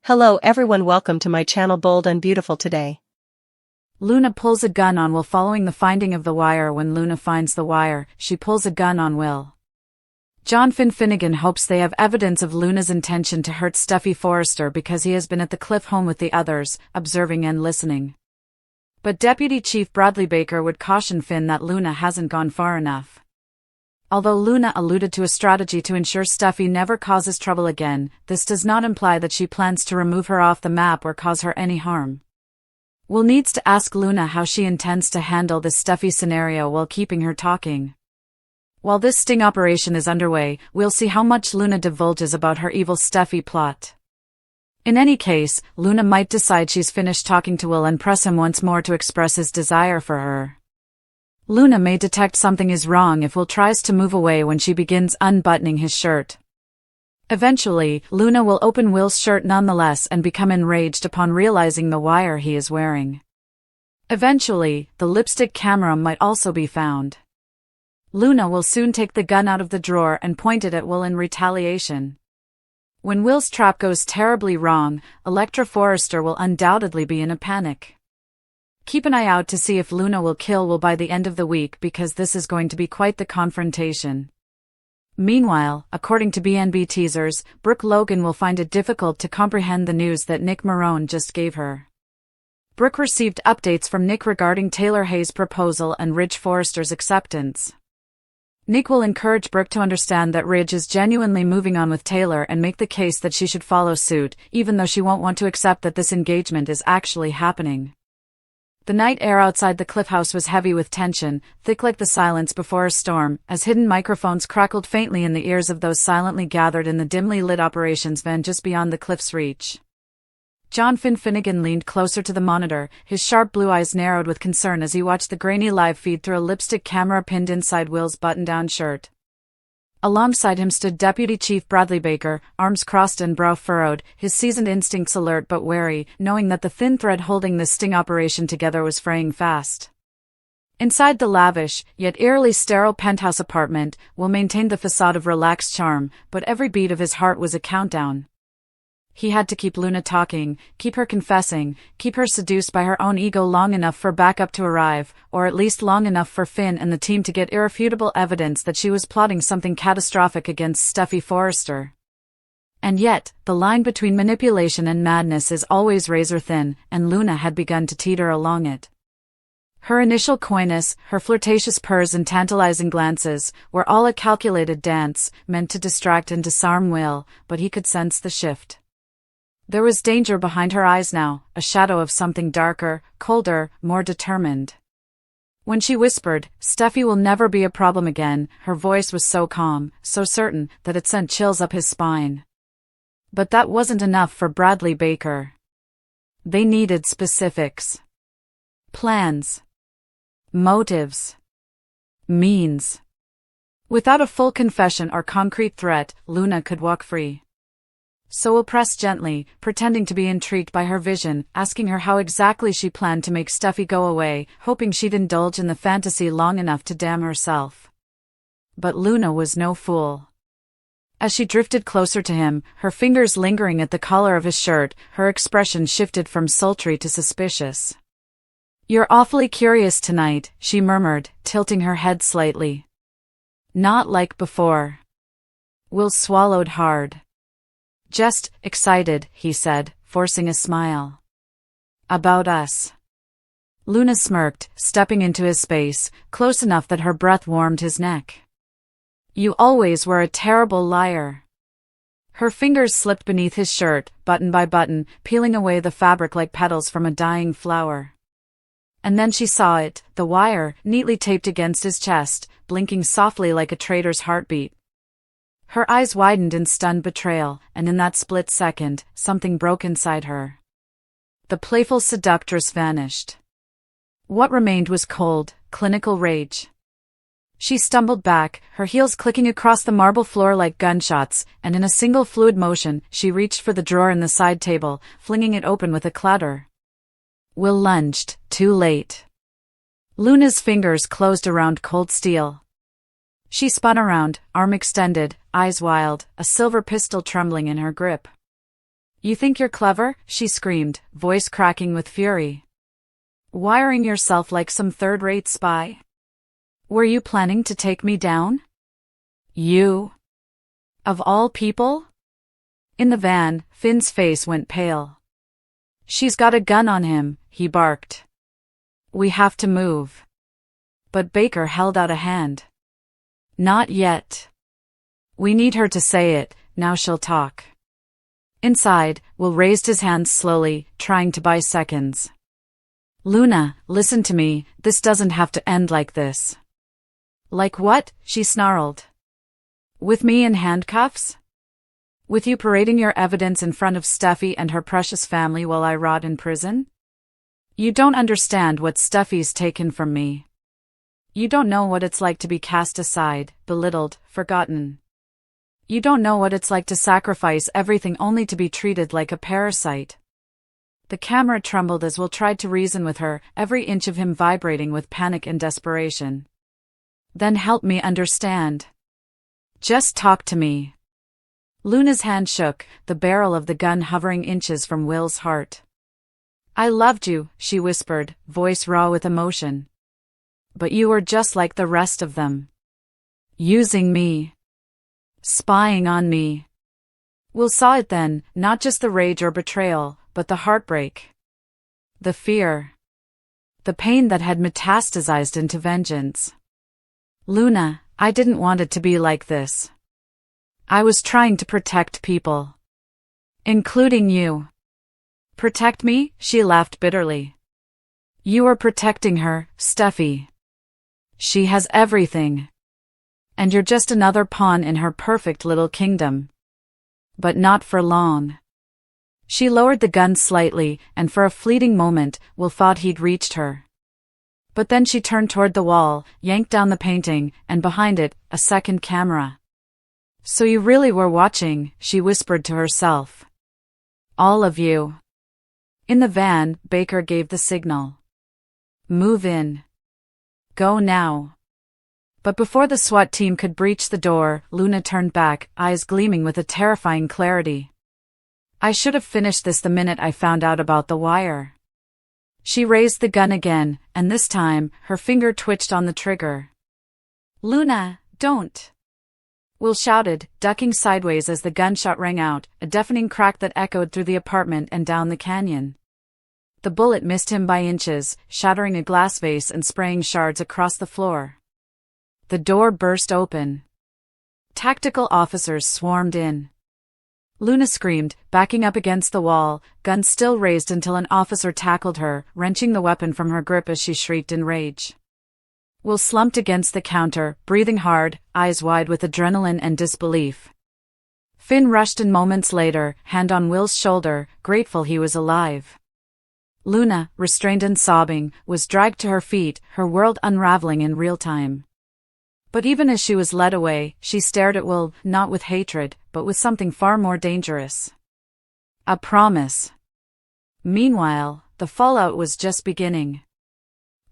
Hello everyone, welcome to my channel Bold and Beautiful today. Luna pulls a gun on Will following the finding of the wire. When Luna finds the wire, she pulls a gun on Will. John Finnegan hopes they have evidence of Luna's intention to hurt Steffy Forrester because he has been at the Cliff home with the others, observing and listening. But Deputy Chief Bradley Baker would caution Finn that Luna hasn't gone far enough. Although Luna alluded to a strategy to ensure Steffy never causes trouble again, this does not imply that she plans to remove her off the map or cause her any harm. Will needs to ask Luna how she intends to handle this Steffy scenario while keeping her talking. While this sting operation is underway, we'll see how much Luna divulges about her evil Steffy plot. In any case, Luna might decide she's finished talking to Will and press him once more to express his desire for her. Luna may detect something is wrong if Will tries to move away when she begins unbuttoning his shirt. Eventually, Luna will open Will's shirt nonetheless and become enraged upon realizing the wire he is wearing. Eventually, the lipstick camera might also be found. Luna will soon take the gun out of the drawer and point it at Will in retaliation. When Will's trap goes terribly wrong, Elektra Forrester will undoubtedly be in a panic. Keep an eye out to see if Luna will kill Will by the end of the week because this is going to be quite the confrontation. Meanwhile, according to BNB teasers, Brooke Logan will find it difficult to comprehend the news that Nick Marone just gave her. Brooke received updates from Nick regarding Taylor Hayes' proposal and Ridge Forrester's acceptance. Nick will encourage Brooke to understand that Ridge is genuinely moving on with Taylor and make the case that she should follow suit, even though she won't want to accept that this engagement is actually happening. The night air outside the Cliff House was heavy with tension, thick like the silence before a storm, as hidden microphones crackled faintly in the ears of those silently gathered in the dimly lit operations van just beyond the Cliff's reach. John Finnegan leaned closer to the monitor, his sharp blue eyes narrowed with concern as he watched the grainy live feed through a lipstick camera pinned inside Will's button-down shirt. Alongside him stood Deputy Chief Bradley Baker, arms crossed and brow furrowed, his seasoned instincts alert but wary, knowing that the thin thread holding this sting operation together was fraying fast. Inside the lavish, yet eerily sterile penthouse apartment, Will maintained the facade of relaxed charm, but every beat of his heart was a countdown. He had to keep Luna talking, keep her confessing, keep her seduced by her own ego long enough for backup to arrive, or at least long enough for Finn and the team to get irrefutable evidence that she was plotting something catastrophic against Steffy Forrester. And yet, the line between manipulation and madness is always razor thin, and Luna had begun to teeter along it. Her initial coyness, her flirtatious purrs and tantalizing glances, were all a calculated dance, meant to distract and disarm Will, but he could sense the shift. There was danger behind her eyes now, a shadow of something darker, colder, more determined. When she whispered, "Steffy will never be a problem again," her voice was so calm, so certain, that it sent chills up his spine. But that wasn't enough for Bradley Baker. They needed specifics. Plans. Motives. Means. Without a full confession or concrete threat, Luna could walk free. So Will pressed gently, pretending to be intrigued by her vision, asking her how exactly she planned to make Steffy go away, hoping she'd indulge in the fantasy long enough to damn herself. But Luna was no fool. As she drifted closer to him, her fingers lingering at the collar of his shirt, her expression shifted from sultry to suspicious. "You're awfully curious tonight," she murmured, tilting her head slightly. "Not like before." Will swallowed hard. "Just excited," he said, forcing a smile. "About us." Luna smirked, stepping into his space, close enough that her breath warmed his neck. "You always were a terrible liar." Her fingers slipped beneath his shirt, button by button, peeling away the fabric like petals from a dying flower. And then she saw it, the wire, neatly taped against his chest, blinking softly like a traitor's heartbeat. Her eyes widened in stunned betrayal, and in that split second, something broke inside her. The playful seductress vanished. What remained was cold, clinical rage. She stumbled back, her heels clicking across the marble floor like gunshots, and in a single fluid motion, she reached for the drawer in the side table, flinging it open with a clatter. Will lunged, too late. Luna's fingers closed around cold steel. She spun around, arm extended, eyes wild, a silver pistol trembling in her grip. You think you're clever? She screamed, voice cracking with fury. Wiring yourself like some third-rate spy? Were you planning to take me down? You? Of all people? In the van, Finn's face went pale. She's got a gun on him, he barked. We have to move. But Baker held out a hand. Not yet. We need her to say it, now she'll talk. Inside, Will raised his hands slowly, trying to buy seconds. Luna, listen to me, this doesn't have to end like this. Like what? She snarled. With me in handcuffs? With you parading your evidence in front of Steffi and her precious family while I rot in prison? You don't understand what Steffi's taken from me. You don't know what it's like to be cast aside, belittled, forgotten. You don't know what it's like to sacrifice everything only to be treated like a parasite. The camera trembled as Will tried to reason with her, every inch of him vibrating with panic and desperation. Then help me understand. Just talk to me. Luna's hand shook, the barrel of the gun hovering inches from Will's heart. I loved you, she whispered, voice raw with emotion. But you were just like the rest of them. Using me. Spying on me. Will saw it then, not just the rage or betrayal, but the heartbreak. The fear. The pain that had metastasized into vengeance. Luna, I didn't want it to be like this. I was trying to protect people. Including you. Protect me? She laughed bitterly. You are protecting her, Steffi. She has everything. And you're just another pawn in her perfect little kingdom. But not for long. She lowered the gun slightly, and for a fleeting moment, Will thought he'd reached her. But then she turned toward the wall, yanked down the painting, and behind it, a second camera. So you really were watching, she whispered to herself. All of you. In the van, Baker gave the signal. Move in. Go now. But before the SWAT team could breach the door, Luna turned back, eyes gleaming with a terrifying clarity. I should have finished this the minute I found out about the wire. She raised the gun again, and this time, her finger twitched on the trigger. Luna, don't! Will shouted, ducking sideways as the gunshot rang out, a deafening crack that echoed through the apartment and down the canyon. The bullet missed him by inches, shattering a glass vase and spraying shards across the floor. The door burst open. Tactical officers swarmed in. Luna screamed, backing up against the wall, gun still raised until an officer tackled her, wrenching the weapon from her grip as she shrieked in rage. Will slumped against the counter, breathing hard, eyes wide with adrenaline and disbelief. Finn rushed in moments later, hand on Will's shoulder, grateful he was alive. Luna, restrained and sobbing, was dragged to her feet, her world unraveling in real time. But even as she was led away, she stared at Will, not with hatred, but with something far more dangerous. A promise. Meanwhile, the fallout was just beginning.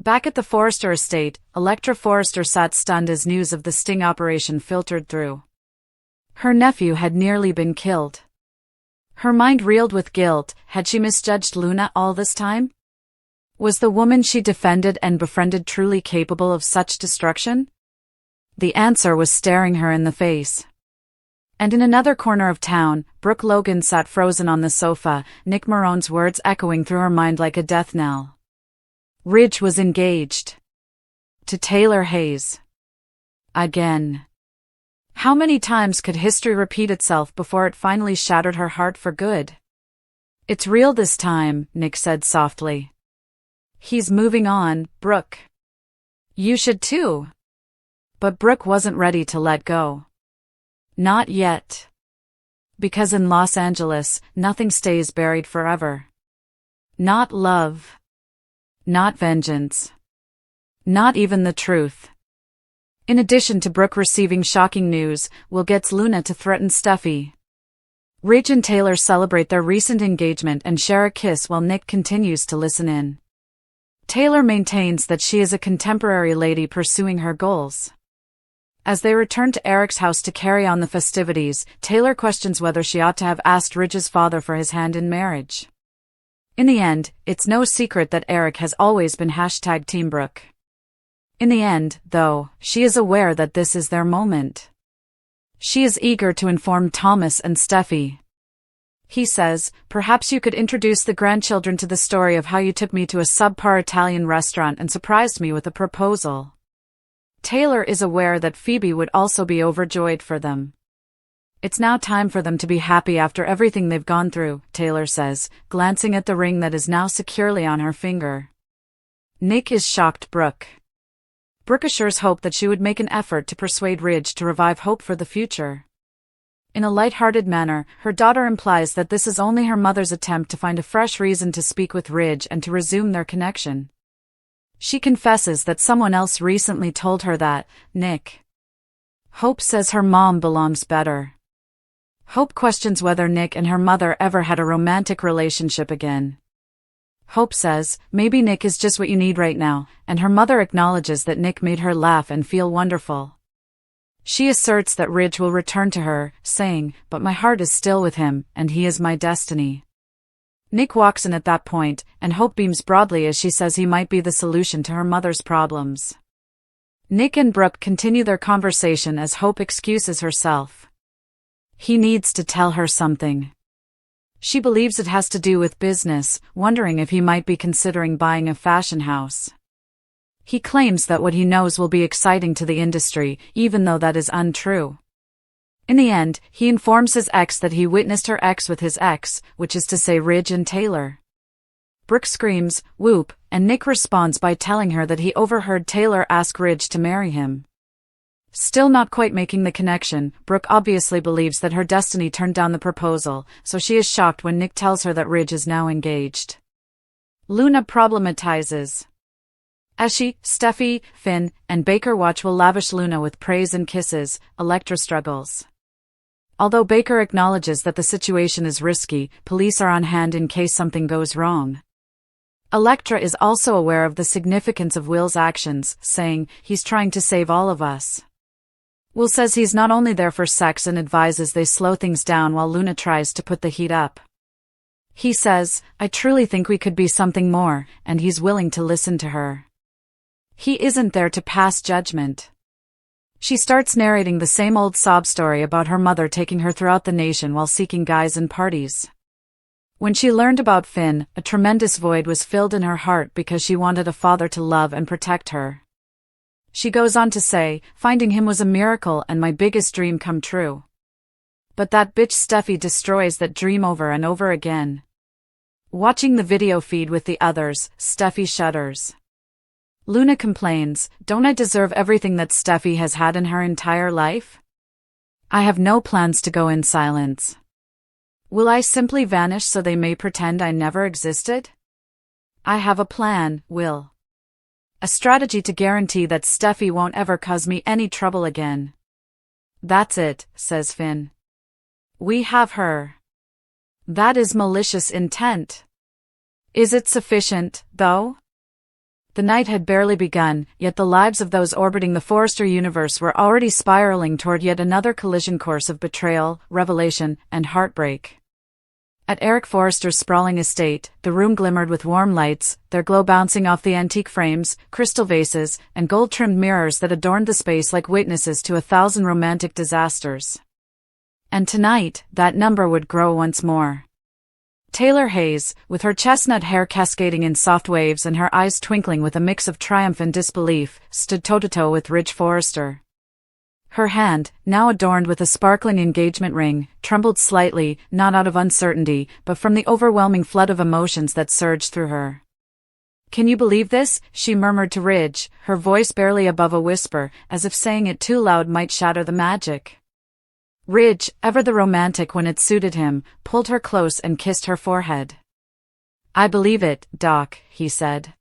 Back at the Forrester estate, Electra Forrester sat stunned as news of the sting operation filtered through. Her nephew had nearly been killed. Her mind reeled with guilt. Had she misjudged Luna all this time? Was the woman she defended and befriended truly capable of such destruction? The answer was staring her in the face. And in another corner of town, Brooke Logan sat frozen on the sofa, Nick Marone's words echoing through her mind like a death knell. Ridge was engaged. To Taylor Hayes. Again. How many times could history repeat itself before it finally shattered her heart for good? It's real this time, Nick said softly. He's moving on, Brooke. You should too. But Brooke wasn't ready to let go. Not yet. Because in Los Angeles, nothing stays buried forever. Not love. Not vengeance. Not even the truth. In addition to Brooke receiving shocking news, Will gets Luna to threaten Steffi. Ridge and Taylor celebrate their recent engagement and share a kiss while Nick continues to listen in. Taylor maintains that she is a contemporary lady pursuing her goals. As they return to Eric's house to carry on the festivities, Taylor questions whether she ought to have asked Ridge's father for his hand in marriage. In the end, it's no secret that Eric has always been #Team Brooke. In the end, though, she is aware that this is their moment. She is eager to inform Thomas and Steffi. He says, "Perhaps you could introduce the grandchildren to the story of how you took me to a subpar Italian restaurant and surprised me with a proposal." Taylor is aware that Phoebe would also be overjoyed for them. "It's now time for them to be happy after everything they've gone through," Taylor says, glancing at the ring that is now securely on her finger. Nick is shocked. Brooke assures Hope that she would make an effort to persuade Ridge to revive hope for the future. In a light-hearted manner, her daughter implies that this is only her mother's attempt to find a fresh reason to speak with Ridge and to resume their connection. She confesses that someone else recently told her that, Nick. Hope says her mom belongs better. Hope questions whether Nick and her mother ever had a romantic relationship again. Hope says, maybe Nick is just what you need right now, and her mother acknowledges that Nick made her laugh and feel wonderful. She asserts that Ridge will return to her, saying, "But my heart is still with him, and he is my destiny." Nick walks in at that point, and Hope beams broadly as she says he might be the solution to her mother's problems. Nick and Brooke continue their conversation as Hope excuses herself. He needs to tell her something. She believes it has to do with business, wondering if he might be considering buying a fashion house. He claims that what he knows will be exciting to the industry, even though that is untrue. In the end, he informs his ex that he witnessed her ex with his ex, which is to say Ridge and Taylor. Brooke screams, "Whoop," and Nick responds by telling her that he overheard Taylor ask Ridge to marry him. Still not quite making the connection, Brooke obviously believes that her destiny turned down the proposal, so she is shocked when Nick tells her that Ridge is now engaged. Luna problematizes. As she, Steffi, Finn, and Baker watch will lavish Luna with praise and kisses, Elektra struggles. Although Baker acknowledges that the situation is risky, police are on hand in case something goes wrong. Elektra is also aware of the significance of Will's actions, saying, "He's trying to save all of us." Will says he's not only there for sex and advises they slow things down while Luna tries to put the heat up. He says, "I truly think we could be something more," and he's willing to listen to her. He isn't there to pass judgment. She starts narrating the same old sob story about her mother taking her throughout the nation while seeking guys and parties. When she learned about Finn, a tremendous void was filled in her heart because she wanted a father to love and protect her. She goes on to say, "Finding him was a miracle and my biggest dream come true. But that bitch Steffi destroys that dream over and over again." Watching the video feed with the others, Steffi shudders. Luna complains, "Don't I deserve everything that Steffi has had in her entire life? I have no plans to go in silence. Will I simply vanish so they may pretend I never existed? I have a plan, Will. A strategy to guarantee that Steffi won't ever cause me any trouble again." "That's it," says Finn. "We have her. That is malicious intent. Is it sufficient, though?" The night had barely begun, yet the lives of those orbiting the Forrester universe were already spiraling toward yet another collision course of betrayal, revelation, and heartbreak. At Eric Forrester's sprawling estate, the room glimmered with warm lights, their glow bouncing off the antique frames, crystal vases, and gold-trimmed mirrors that adorned the space like witnesses to 1,000 romantic disasters. And tonight, that number would grow once more. Taylor Hayes, with her chestnut hair cascading in soft waves and her eyes twinkling with a mix of triumph and disbelief, stood toe-to-toe with Ridge Forrester. Her hand, now adorned with a sparkling engagement ring, trembled slightly, not out of uncertainty, but from the overwhelming flood of emotions that surged through her. "Can you believe this?" she murmured to Ridge, her voice barely above a whisper, as if saying it too loud might shatter the magic. Ridge, ever the romantic when it suited him, pulled her close and kissed her forehead. "I believe it, Doc," he said.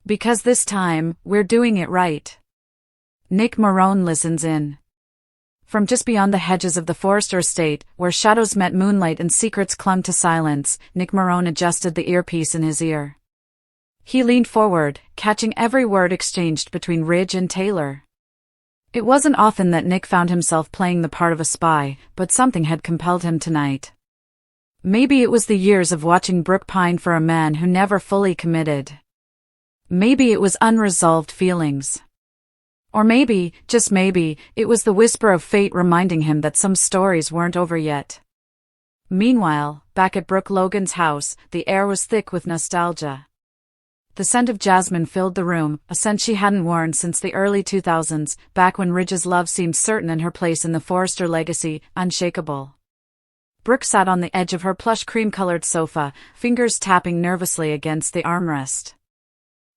"Because this time, we're doing it right." Nick Marone listens in. From just beyond the hedges of the Forrester estate, where shadows met moonlight and secrets clung to silence, Nick Marone adjusted the earpiece in his ear. He leaned forward, catching every word exchanged between Ridge and Taylor. It wasn't often that Nick found himself playing the part of a spy, but something had compelled him tonight. Maybe it was the years of watching Brooke pine for a man who never fully committed. Maybe it was unresolved feelings. Or maybe, just maybe, it was the whisper of fate reminding him that some stories weren't over yet. Meanwhile, back at Brooke Logan's house, the air was thick with nostalgia. The scent of jasmine filled the room, a scent she hadn't worn since the early 2000s, back when Ridge's love seemed certain and her place in the Forrester legacy, unshakable. Brooke sat on the edge of her plush cream-colored sofa, fingers tapping nervously against the armrest.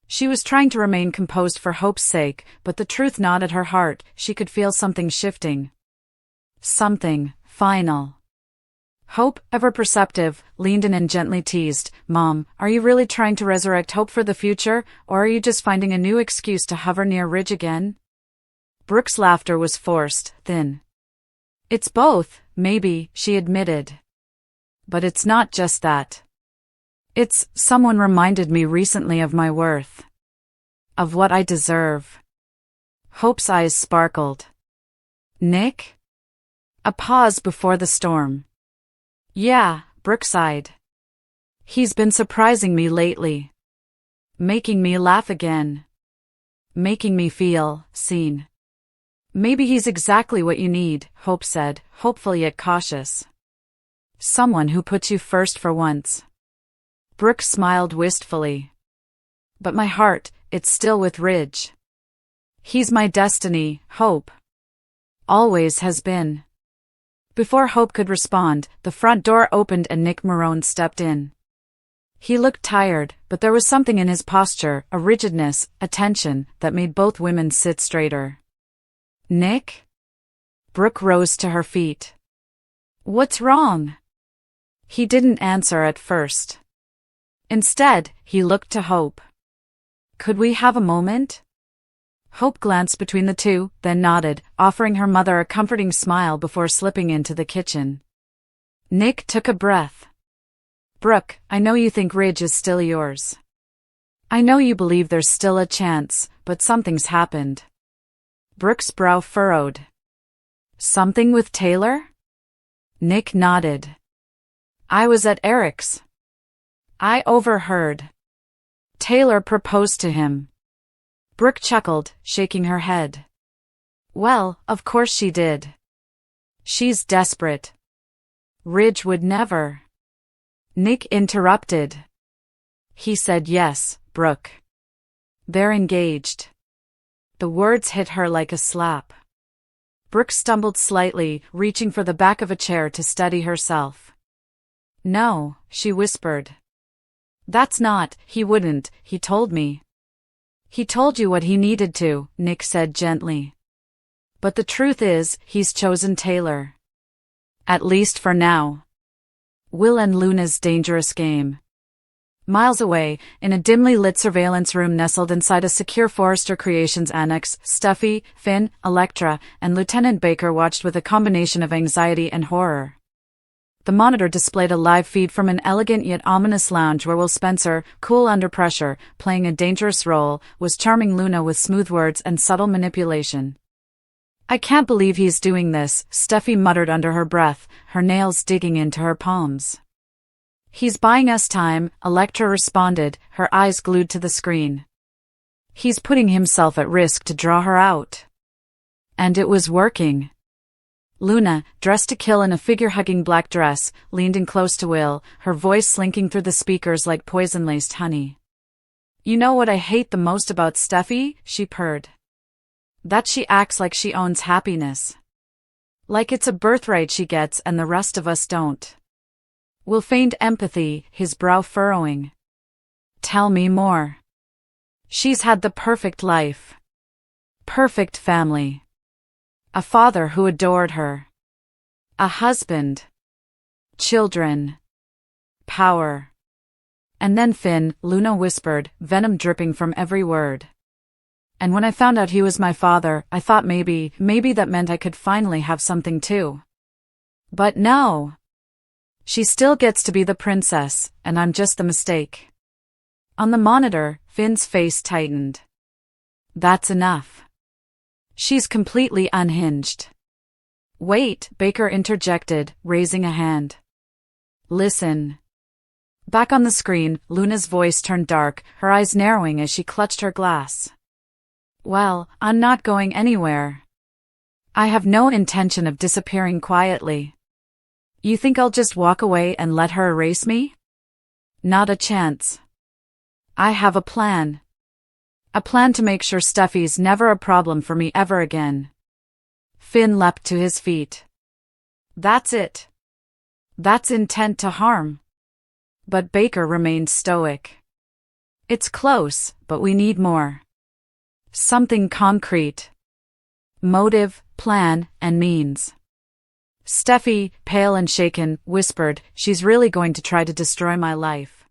She was trying to remain composed for Hope's sake, but the truth gnawed at her heart. She could feel something shifting. Something final. Hope, ever perceptive, leaned in and gently teased, "Mom, are you really trying to resurrect hope for the future, or are you just finding a new excuse to hover near Ridge again?" Brooke's laughter was forced, thin. "It's both, maybe," she admitted. "But it's not just that. It's, someone reminded me recently of my worth. Of what I deserve." Hope's eyes sparkled. "Nick?" A pause before the storm. "Yeah," Brooke sighed. "He's been surprising me lately. Making me laugh again. Making me feel seen." "Maybe he's exactly what you need," Hope said, hopeful yet cautious. "Someone who puts you first for once." Brooke smiled wistfully. "But my heart, it's still with Ridge. He's my destiny, Hope. Always has been." Before Hope could respond, the front door opened and Nick Marone stepped in. He looked tired, but there was something in his posture, a rigidness, a tension, that made both women sit straighter. "Nick?" Brooke rose to her feet. "What's wrong?" He didn't answer at first. Instead, he looked to Hope. "Could we have a moment?" Hope glanced between the two, then nodded, offering her mother a comforting smile before slipping into the kitchen. Nick took a breath. "Brooke, I know you think Ridge is still yours. I know you believe there's still a chance, but something's happened." Brooke's brow furrowed. "Something with Taylor?" Nick nodded. "I was at Eric's. I overheard. Taylor proposed to him." Brooke chuckled, shaking her head. "Well, of course she did. She's desperate. Ridge would never." Nick interrupted. "He said yes, Brooke. They're engaged." The words hit her like a slap. Brooke stumbled slightly, reaching for the back of a chair to steady herself. "No," she whispered. "That's not, he wouldn't, he told me." "He told you what he needed to," Nick said gently. "But the truth is, he's chosen Taylor. At least for now. Will and Luna's dangerous game." Miles away, in a dimly lit surveillance room nestled inside a secure Forrester Creations annex, Steffi, Finn, Elektra, and Lieutenant Baker watched with a combination of anxiety and horror. The monitor displayed a live feed from an elegant yet ominous lounge where Will Spencer, cool under pressure, playing a dangerous role, was charming Luna with smooth words and subtle manipulation. "I can't believe he's doing this," Steffi muttered under her breath, her nails digging into her palms. "He's buying us time," Elektra responded, her eyes glued to the screen. "He's putting himself at risk to draw her out." And it was working. Luna, dressed to kill in a figure-hugging black dress, leaned in close to Will, her voice slinking through the speakers like poison-laced honey. "You know what I hate the most about Steffi?" she purred. "That she acts like she owns happiness. Like it's a birthright she gets and the rest of us don't." Will feigned empathy, his brow furrowing. "Tell me more." "She's had the perfect life. Perfect family. A father who adored her. A husband. Children. Power. And then Finn," Luna whispered, venom dripping from every word. "And when I found out he was my father, I thought maybe that meant I could finally have something too. But no. She still gets to be the princess, and I'm just the mistake." On the monitor, Finn's face tightened. "That's enough. She's completely unhinged. Wait, Baker interjected, raising a hand. Listen. Back on the screen, Luna's voice turned dark, her eyes narrowing as she clutched her glass. Well, I'm not going anywhere. I have no intention of disappearing quietly. You think I'll just walk away and let her erase me? Not a chance. I have a plan. A plan to make sure Steffi's never a problem for me ever again. Finn leapt to his feet. That's it. That's intent to harm. But Baker remained stoic. It's close, but we need more. Something concrete. Motive, plan, and means. Steffi, pale and shaken, whispered, she's really going to try to destroy my life.